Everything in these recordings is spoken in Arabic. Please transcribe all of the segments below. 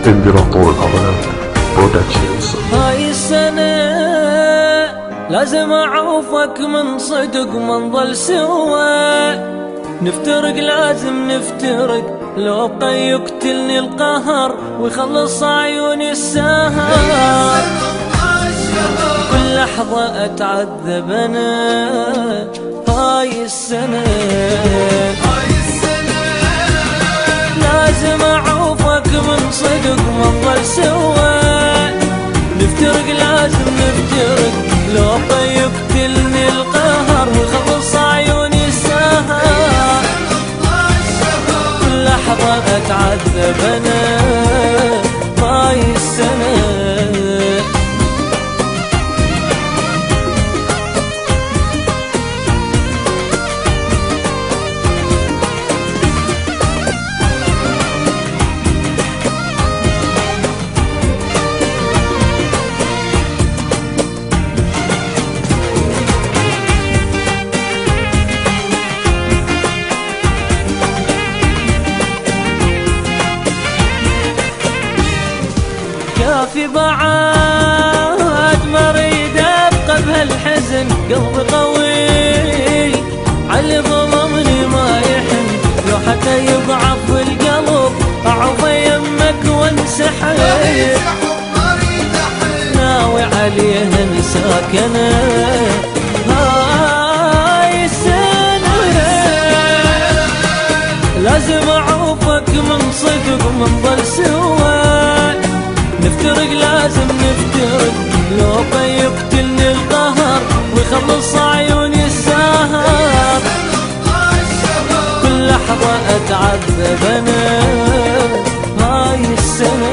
إمبراطور الأغاني برودكشنز. هاي السنة لازم أعوفك من صدق ما نظل سوا، نفترق لازم نفترق، لو بقى يقتلني القهر ويخلص عيوني السهر. كل لحظة أتعذب أنا هاي السنة، لازم أعوفك من صدق ما نظل سوا، نفترق لازم نفترق، لو بقى يقتلني القهر ويخلص عيوني السهر. كل لحظة أتعذب أنا هاي السنة. كافي بعد مريد ابقى بهالحزن، قلبي قوي علي ظلمني ما يحن، لو حتى يضعف القلب اعوف يمك وانسحب، ناوي عليه انساك انا هاي السنة، لازم اعوفك من صدق ومن ظل سوا، نفترق لازم نفترق، لو بقى يقتلني القهر ويخلص عيوني السهر. كل لحظة أتعذب أنا هاي السنة.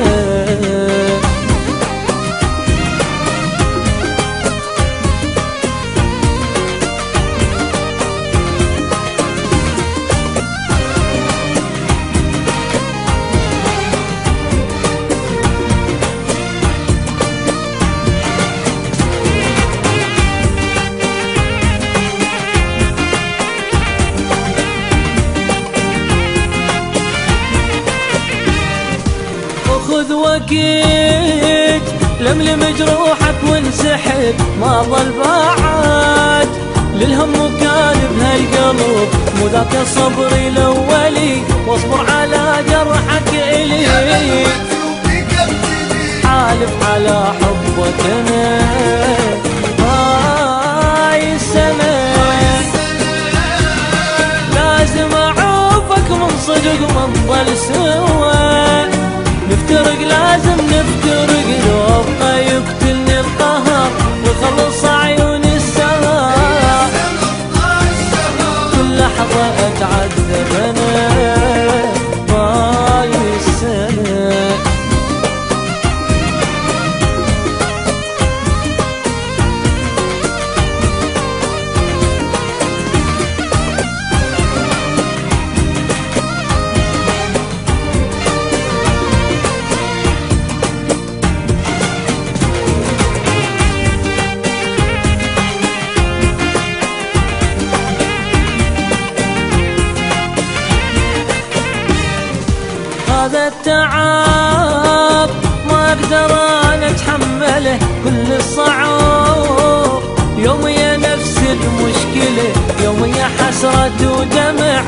خذ وقت لملم جروحك وانسحب، ما ظل بعد للهم كان بهالقلب، مو ذاك صبري الاولي واصبر على جرحك الي، حالف على حبك انا هاي السنة، لازم اعوفك من صدق ما نظل سوا، نفترق لازم نفترق، لو بقى يقتلني القهر ويخلص عيوني السهر. كل لحظة أتعذب أنا هاي السنة. هذا التعب ما اقدر انا اتحمله، كل الصعوب يوميا نفس المشكلة، يوميا حسرة ودمع